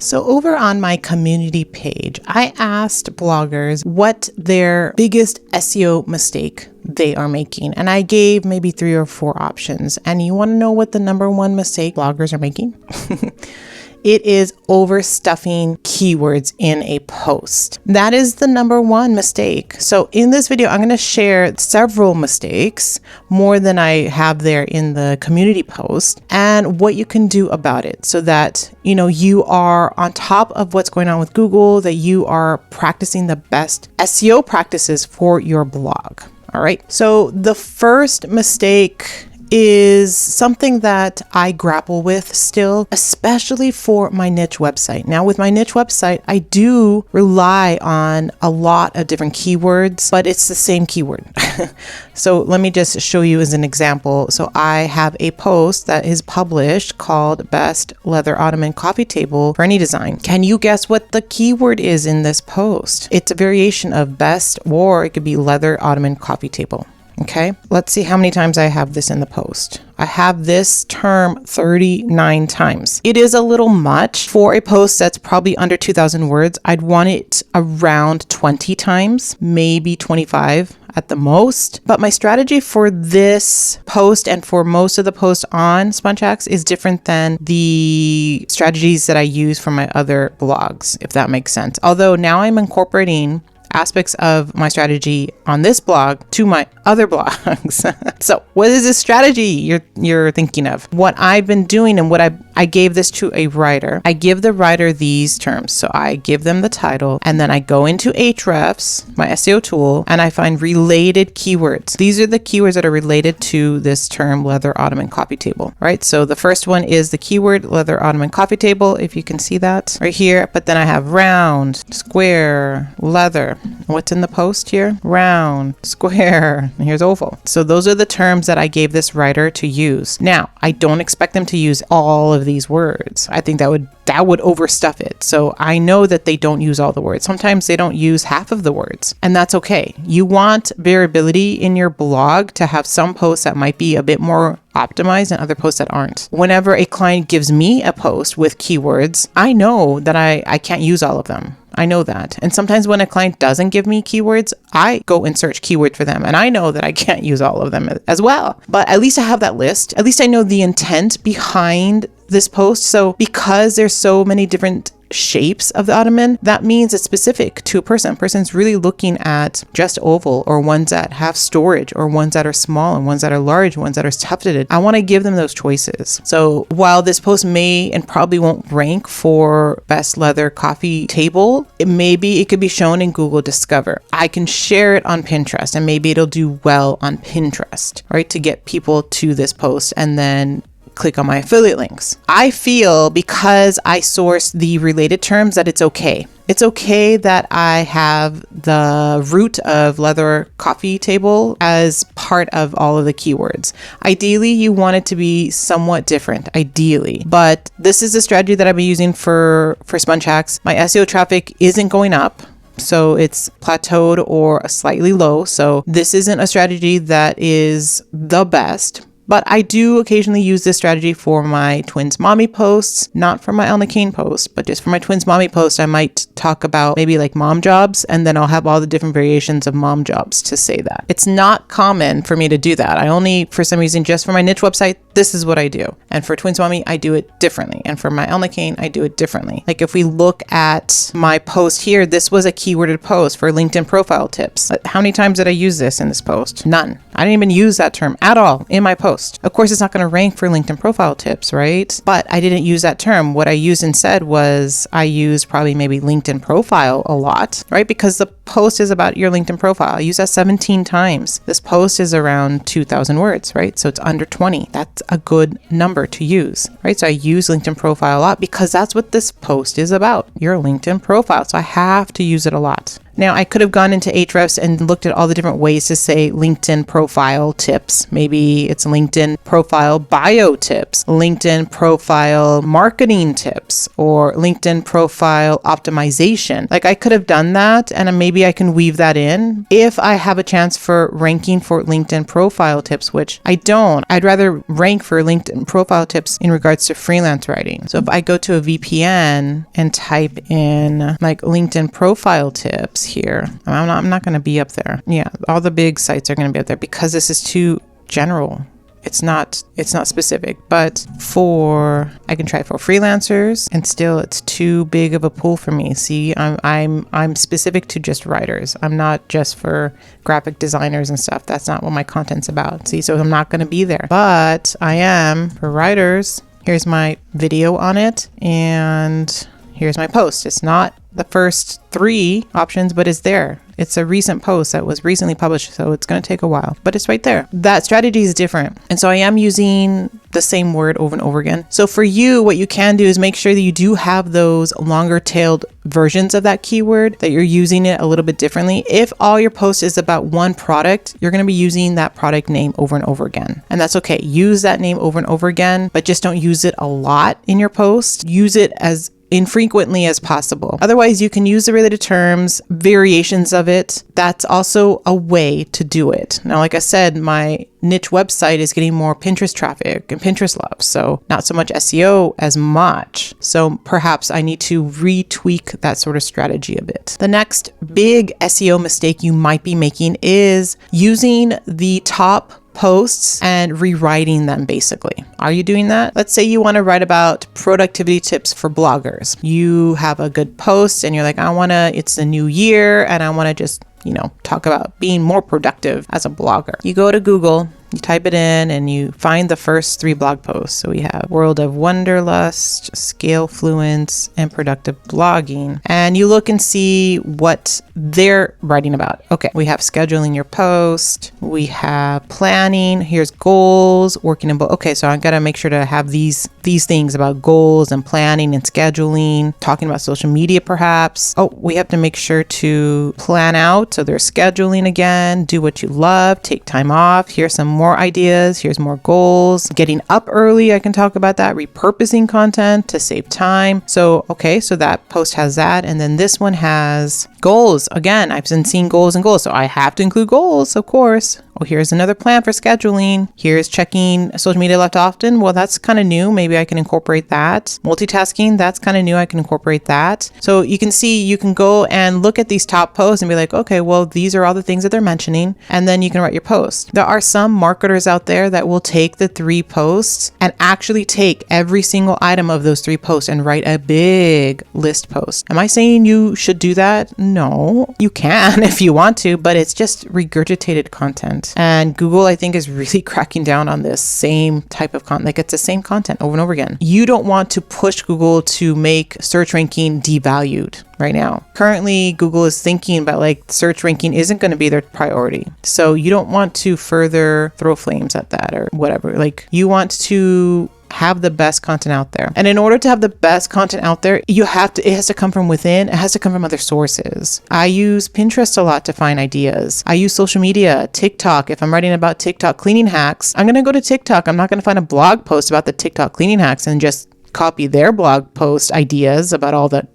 So over on my community page, I asked bloggers what their biggest SEO mistake they are making. And I gave maybe 3 or 4 options. And you want to know what the number one mistake bloggers are making? It is overstuffing keywords in a post. That is the number one mistake. So in this video, I'm going to share several mistakes, more than I have there in the community post, and what you can do about it so that, you are on top of what's going on with Google, that you are practicing the best SEO practices for your blog. All right. So the first mistake is something that I grapple with still, especially for my niche website. Now, with my niche website, I do rely on a lot of different keywords, but it's the same keyword. So let me just show you as an example. So I have a post that is published called Best Leather Ottoman Coffee Table for Any Design. Can you guess what the keyword is in this post? It's a variation of best, or it could be leather ottoman coffee table. Okay, let's see how many times I have this in the post. I have this term 39 times. It is a little much for a post that's probably under 2,000 words. I'd want it around 20 times, maybe 25 at the most. But my strategy for this post and for most of the posts on SpongeX is different than the strategies that I use for my other blogs, if that makes sense. Although now I'm incorporating aspects of my strategy on this blog to my other blogs. So what is this strategy you're thinking of? What I've been doing and what I gave this to a writer. I give the writer these terms. So I give them the title, and then I go into Ahrefs, my SEO tool, and I find related keywords. These are the keywords that are related to this term leather ottoman coffee table, right? So the first one is the keyword leather ottoman coffee table, if you can see that right here. But then I have round, square, leather. What's in the post here? Round, square, and here's oval. So those are the terms that I gave this writer to use. Now, I don't expect them to use all of these words. I think that would overstuff it. So I know that they don't use all the words. Sometimes they don't use half of the words, and that's okay. You want variability in your blog to have some posts that might be a bit more optimized and other posts that aren't. Whenever a client gives me a post with keywords, I know that I can't use all of them. I know that. And sometimes when a client doesn't give me keywords, I go and search keywords for them. And I know that I can't use all of them as well. But at least I have that list. At least I know the intent behind this post. So because there's so many different shapes of the ottoman, that means it's specific to a person. Person's really looking at just oval, or ones that have storage, or ones that are small, and ones that are large, ones that are tufted. I want to give them those choices. So while this post may and probably won't rank for best leather coffee table, it could be shown in Google Discover. I can share it on Pinterest, and maybe it'll do well on Pinterest, right? To get people to this post and then click on my affiliate links. I feel because I source the related terms that it's okay. It's okay that I have the root of leather coffee table as part of all of the keywords. Ideally, you want it to be somewhat different, ideally. But this is a strategy that I've been using for SpongeX. My SEO traffic isn't going up. So it's plateaued or slightly low. So this isn't a strategy that is the best. But I do occasionally use this strategy for my twins mommy posts, not for my Elna Kane post, but just for my twins mommy post. I might talk about maybe like mom jobs, and then I'll have all the different variations of mom jobs to say that. It's not common for me to do that. I only, for some reason, just for my niche website, this is what I do. And for twins mommy, I do it differently. And for my Elna Kane, I do it differently. Like if we look at my post here, this was a keyworded post for LinkedIn profile tips. How many times did I use this in this post? None. I didn't even use that term at all in my post. Of course, it's not going to rank for LinkedIn profile tips, right? But I didn't use that term. What I used instead was I used probably maybe LinkedIn profile a lot, right? Because the post is about your LinkedIn profile. I use that 17 times. This post is around 2,000 words, right? So it's under 20. That's a good number to use, right? So I use LinkedIn profile a lot because that's what this post is about, your LinkedIn profile. So I have to use it a lot. Now, I could have gone into Ahrefs and looked at all the different ways to say LinkedIn profile tips. Maybe it's LinkedIn profile bio tips, LinkedIn profile marketing tips, or LinkedIn profile optimization. Like I could have done that, and maybe I can weave that in if I have a chance for ranking for LinkedIn profile tips, which I don't. I'd rather rank for LinkedIn profile tips in regards to freelance writing. So if I go to a VPN and type in like LinkedIn profile tips here, I'm not going to be up there. Yeah, all the big sites are going to be up there because this is too general. It's not specific, but I can try for freelancers, and still it's too big of a pool for me. See, I'm specific to just writers. I'm not just for graphic designers and stuff. That's not what my content's about. See, so I'm not going to be there, but I am for writers. Here's my video on it, and here's my post. It's not the first 3 options, but it's there. It's a recent post that was recently published, so it's going to take a while, but it's right there. That strategy is different. And so I am using the same word over and over again. So for you, what you can do is make sure that you do have those longer tailed versions of that keyword, that you're using it a little bit differently. If all your post is about one product, you're going to be using that product name over and over again. And that's okay. Use that name over and over again, but just don't use it a lot in your post. Use it as infrequently as possible. Otherwise, you can use the related terms, variations of it. That's also a way to do it. Now, like I said, my niche website is getting more Pinterest traffic and Pinterest love, so not so much SEO as much. So perhaps I need to retweak that sort of strategy a bit. The next big SEO mistake you might be making is using the top posts and rewriting them basically. Are you doing that? Let's say you want to write about productivity tips for bloggers. You have a good post and you're like, it's a new year and I want to just, talk about being more productive as a blogger. You go to Google, you type it in, and you find the first 3 blog posts. So we have World of Wanderlust, Scale Fluence, and Productive Blogging. And you look and see what they're writing about. Okay, we have scheduling your post. We have planning. Here's goals, working in both. Okay, so I got to make sure to have these things about goals and planning and scheduling, talking about social media perhaps. Oh, we have to make sure to plan out. So there's scheduling again, do what you love, take time off. Here's some more ideas. Here's more goals. Getting up early, I can talk about that. Repurposing content to save time. So, okay, so that post has that. And then this one has goals. Again, I've been seeing goals and goals. So I have to include goals, of course. Oh, here's another plan for scheduling. Here's checking social media left often. Well, that's kind of new. Maybe I can incorporate that. Multitasking, that's kind of new. I can incorporate that. So you can see, you can go and look at these top posts and be like, okay, well, these are all the things that they're mentioning. And then you can write your post. There are some marketers out there that will take the 3 posts and actually take every single item of those 3 posts and write a big list post. Am I saying you should do that? No, you can if you want to, but it's just regurgitated content. And Google, I think, is really cracking down on this same type of content. Like, it's the same content over and over again. You don't want to push Google to make search ranking devalued right now. Currently, Google is thinking about like search ranking isn't going to be their priority. So you don't want to further throw flames at that or whatever. Like, you want to have the best content out there. And in order to have the best content out there, it has to come from within. It has to come from other sources. I use Pinterest a lot to find ideas. I use social media, TikTok. If I'm writing about TikTok cleaning hacks, I'm going to go to TikTok. I'm not going to find a blog post about the TikTok cleaning hacks and just copy their blog post ideas about all the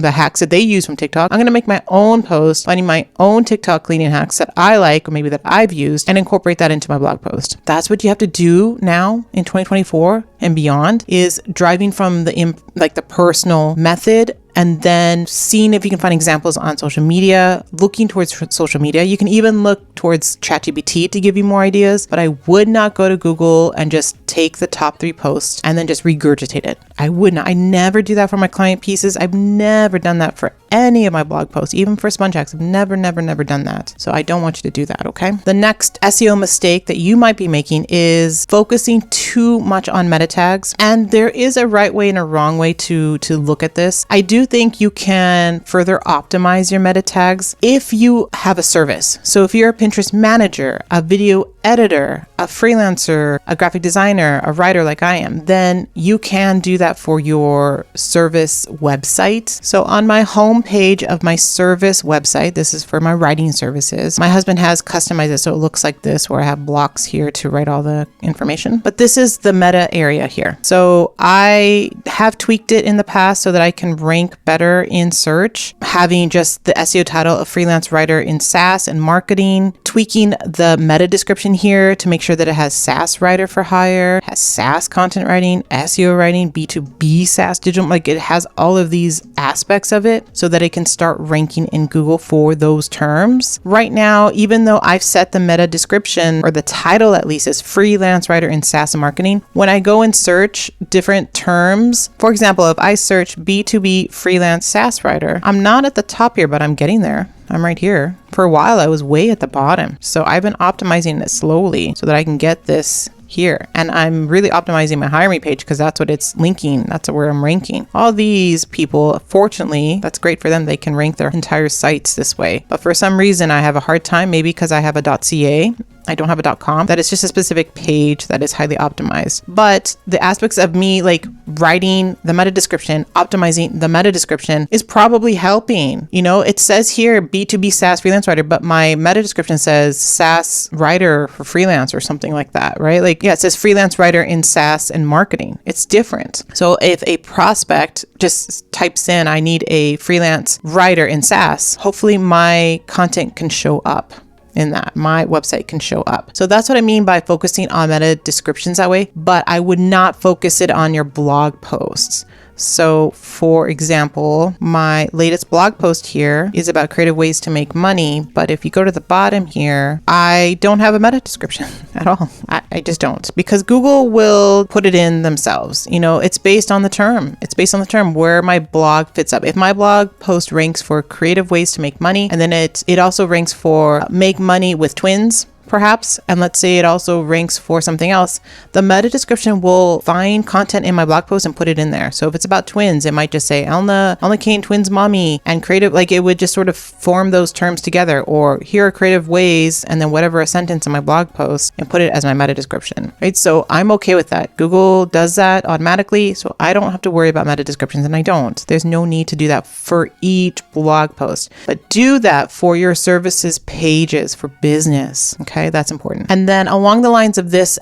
hacks that they use from TikTok. I'm going to make my own post, finding my own TikTok cleaning hacks that I like, or maybe that I've used, and incorporate that into my blog post. That's what you have to do now in 2024 and beyond, is driving from the personal method and then seeing if you can find examples on social media, looking towards social media. You can even look towards ChatGPT to give you more ideas, but I would not go to Google and just take the top 3 posts and then just regurgitate it. I would not. I never do that for my client pieces. I've never done that for any of my blog posts, even for Sponge Hacks. I've never done that. So I don't want you to do that, okay? The next SEO mistake that you might be making is focusing too much on meta tags. And there is a right way and a wrong way to look at this. I do think you can further optimize your meta tags if you have a service. So if you're a Pinterest manager, a video editor, a freelancer, a graphic designer, designer, a writer like I am, then you can do that for your service website. So on my home page of my service website, this is for my writing services. My husband has customized it so it looks like this, where I have blocks here to write all the information. But this is the meta area here. So I have tweaked it in the past so that I can rank better in search, having just the SEO title of freelance writer in SaaS and marketing, tweaking the meta description here to make sure that it has SaaS writer for hire, has SaaS content writing, SEO writing, B2B SaaS digital, like it has all of these aspects of it so that it can start ranking in Google for those terms. Right now, even though I've set the meta description, or the title at least, is freelance writer in SaaS and marketing, when I go and search different terms, for example, if I search B2B freelance SaaS writer, I'm not at the top here, but I'm getting there. I'm right here. For a while, I was way at the bottom. So I've been optimizing it slowly so that I can get this here. And I'm really optimizing my Hire Me page because that's what it's linking. That's where I'm ranking. All these people, fortunately, that's great for them. They can rank their entire sites this way. But for some reason, I have a hard time, maybe because I have a .ca. I don't have a .com. That is just a specific page that is highly optimized. But the aspects of me like writing the meta description, optimizing the meta description is probably helping. You know, it says here B2B SaaS freelance writer, but my meta description says SaaS writer for freelance or something like that, right? Like, yeah, it says freelance writer in SaaS and marketing. It's different. So if a prospect just types in, I need a freelance writer in SaaS, hopefully my content can show up in that. My website can show up. So that's what I mean by focusing on meta descriptions that way, but I would not focus it on your blog posts. So for example, my latest blog post here is about creative ways to make money. But if you go to the bottom here, I don't have a meta description at all. I just don't, because Google will put it in themselves. You know, it's based on the term. It's based on the term where my blog fits up. If my blog post ranks for creative ways to make money, and then it also ranks for make money with twins, perhaps, and let's say it also ranks for something else, the meta description will find content in my blog post and put it in there. So if it's about twins, it might just say Elna Kane twins mommy and creative, like it would just sort of form those terms together, or here are creative ways, and then whatever a sentence in my blog post, and put it as my meta description, right? So I'm okay with that. Google does that automatically, so I don't have to worry about meta descriptions, and I don't. There's no need to do that for each blog post, but do that for your services pages for business. Okay. That's important. And then along the lines of this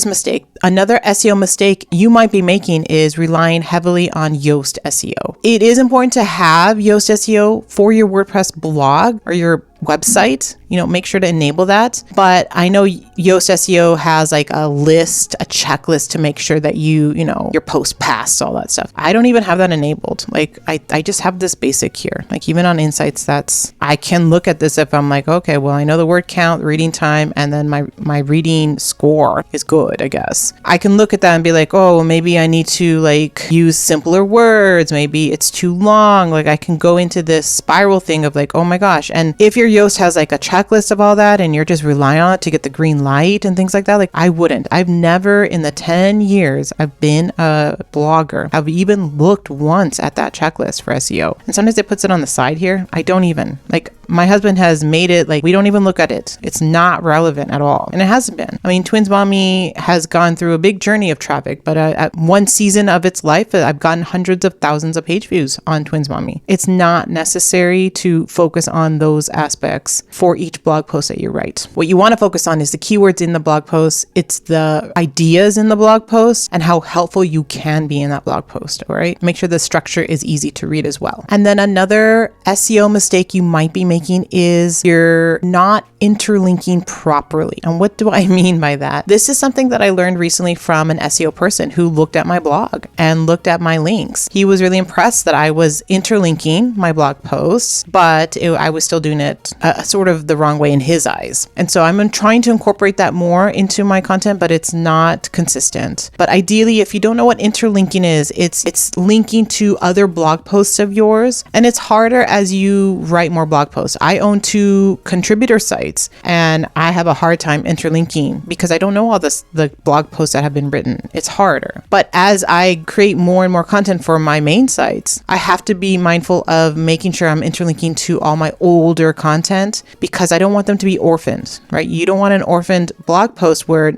mistake, another SEO mistake you might be making is relying heavily on Yoast SEO. It is important to have Yoast SEO for your WordPress blog or your website. You know, make sure to enable that. But I know Yoast SEO has like a list, a checklist to make sure that you know, your post passed, all that stuff. I don't even have that enabled. Like I just have this basic here. Like even on Insights, I can look at this if I'm like, okay, well, I know the word count, reading time, and then my reading score is good, I guess. I can look at that and be like, oh, maybe I need to like use simpler words. Maybe it's too long. Like I can go into this spiral thing of like, oh my gosh. And if your Yoast has like a checklist of all that and you're just relying on it to get the green light and things like that, like I wouldn't. I've never in the 10 years I've been a blogger, I've even looked once at that checklist for SEO. And sometimes it puts it on the side here. I don't even, like, my husband has made it like we don't even look at it. It's not relevant at all. And it hasn't been. I mean, Twins Mommy has gone through a big journey of traffic, but at one season of its life, I've gotten hundreds of thousands of page views on Twins Mommy. It's not necessary to focus on those aspects for each blog post that you write. What you want to focus on is the keywords in the blog post. It's the ideas in the blog post and how helpful you can be in that blog post. All right. Make sure the structure is easy to read as well. And then another SEO mistake you might be making is you're not interlinking properly. And what do I mean by that? This is something that I learned recently from an SEO person who looked at my blog and looked at my links. He was really impressed that I was interlinking my blog posts, but I was still doing it sort of the wrong way in his eyes. And so I'm trying to incorporate that more into my content, but it's not consistent. But ideally, if you don't know what interlinking is, it's linking to other blog posts of yours. And it's harder as you write more blog posts. I own 2 contributor sites and I have a hard time interlinking because I don't know all the blog posts that have been written. It's harder. But as I create more and more content for my main sites, I have to be mindful of making sure I'm interlinking to all my older content because I don't want them to be orphaned, right? You don't want an orphaned blog post where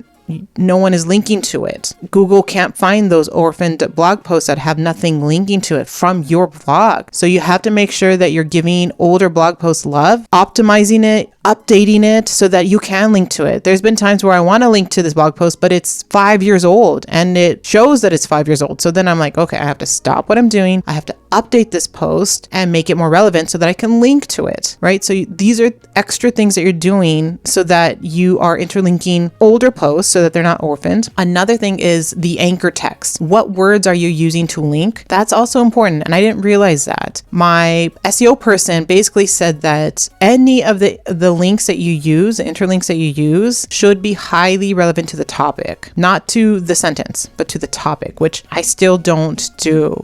no one is linking to it. Google can't find those orphaned blog posts that have nothing linking to it from your blog. So you have to make sure that you're giving older blog posts love, optimizing it, updating it so that you can link to it. There's been times where I want to link to this blog post, but it's 5 years old and it shows that it's 5 years old. So then I'm like, okay, I have to stop what I'm doing. I have to update this post and make it more relevant so that I can link to it, right? So these are extra things that you're doing so that you are interlinking older posts so that they're not orphaned. Another thing is the anchor text. What words are you using to link? That's also important. And I didn't realize that. My SEO person basically said that any of the links that you use, the interlinks that you use, should be highly relevant to the topic, not to the sentence, but to the topic, which I still don't do.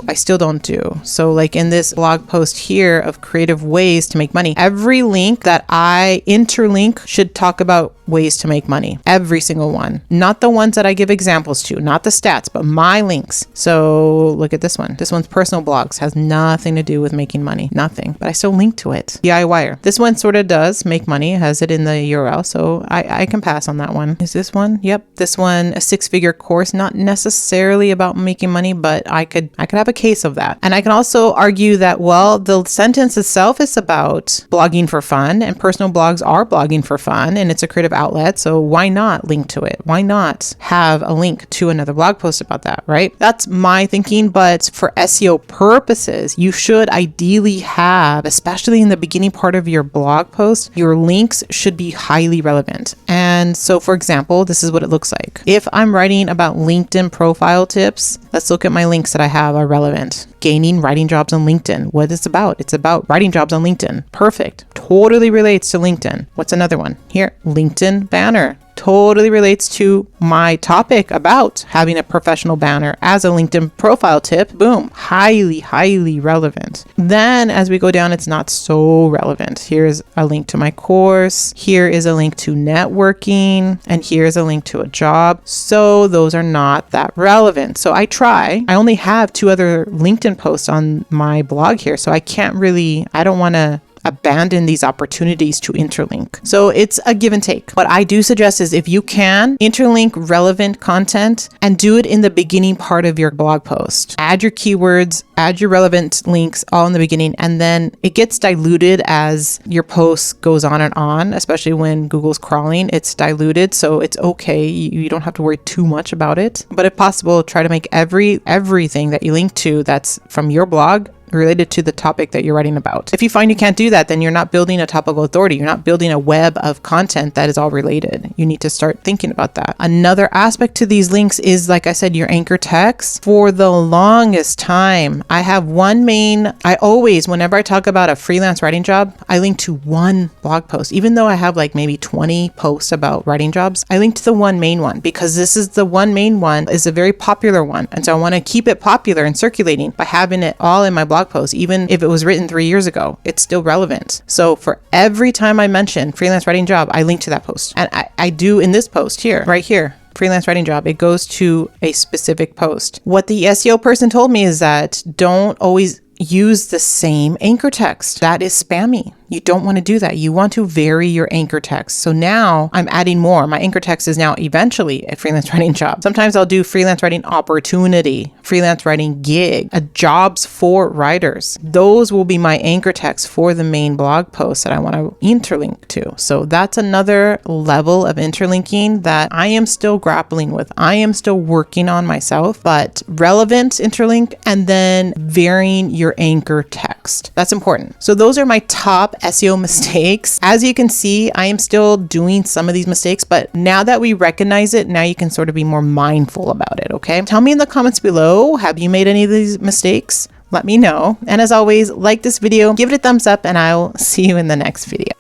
So like in this blog post here of creative ways to make money, every link that I interlink should talk about ways to make money. Every single one. Not the ones that I give examples to, not the stats, but my links. So look at this one. This one's personal blogs, has nothing to do with making money. Nothing. But I still link to it. DIYer. This one sort of does make money, has it in the URL. So I can pass on that one. Is this one? Yep. This one, a 6-figure course, not necessarily about making money, but I could have a case of that. And I can also argue that, well, the sentence itself is about blogging for fun, and personal blogs are blogging for fun, and it's a creative outlet. So why not link to it? Why not have a link to another blog post about that, right? That's my thinking. But for SEO purposes, you should ideally have, especially in the beginning part of your blog post, your links should be highly relevant. And so, for example, this is what it looks like. If I'm writing about LinkedIn profile tips, let's look at my links that I have are relevant. Gaining writing jobs on LinkedIn. What it's about? It's about writing jobs on LinkedIn. Perfect. Totally relates to LinkedIn. What's another one? Here, LinkedIn banner. Totally relates to my topic about having a professional banner as a LinkedIn profile tip. Boom. Highly, highly relevant. Then as we go down, it's not so relevant. Here's a link to my course. Here is a link to networking. And here's a link to a job. So those are not that relevant. So I only have 2 other LinkedIn posts on my blog here. So I don't want to abandon these opportunities to interlink. So it's a give and take. What I do suggest is if you can, interlink relevant content and do it in the beginning part of your blog post. Add your keywords, add your relevant links all in the beginning, and then it gets diluted as your post goes on, especially when Google's crawling. It's diluted, so it's okay. You don't have to worry too much about it. But if possible, try to make everything that you link to that's from your blog related to the topic that you're writing about. If you find you can't do that, then you're not building a topical authority. You're not building a web of content that is all related. You need to start thinking about that. Another aspect to these links is, like I said, your anchor text. For the longest time, I have whenever I talk about a freelance writing job, I link to one blog post. Even though I have like maybe 20 posts about writing jobs, I link to the one main one because this is the one main one is a very popular one. And so I want to keep it popular and circulating by having it all in my blog post. Even if it was written 3 years ago, it's still relevant. So for every time I mention freelance writing job, I link to that post. And I do in this post here, right here, freelance writing job, it goes to a specific post. What the SEO person told me is that don't always use the same anchor text. That is spammy. You don't want to do that. You want to vary your anchor text. So now I'm adding more. My anchor text is now eventually a freelance writing job. Sometimes I'll do freelance writing opportunity, freelance writing gig, jobs for writers. Those will be my anchor text for the main blog post that I want to interlink to. So that's another level of interlinking that I am still grappling with. I am still working on myself, but relevant interlink and then varying your anchor text. That's important. So those are my top SEO mistakes. As you can see, I am still doing some of these mistakes, but now that we recognize it, now you can sort of be more mindful about it, okay? Tell me in the comments below, have you made any of these mistakes? Let me know. And as always, like this video, give it a thumbs up, and I'll see you in the next video.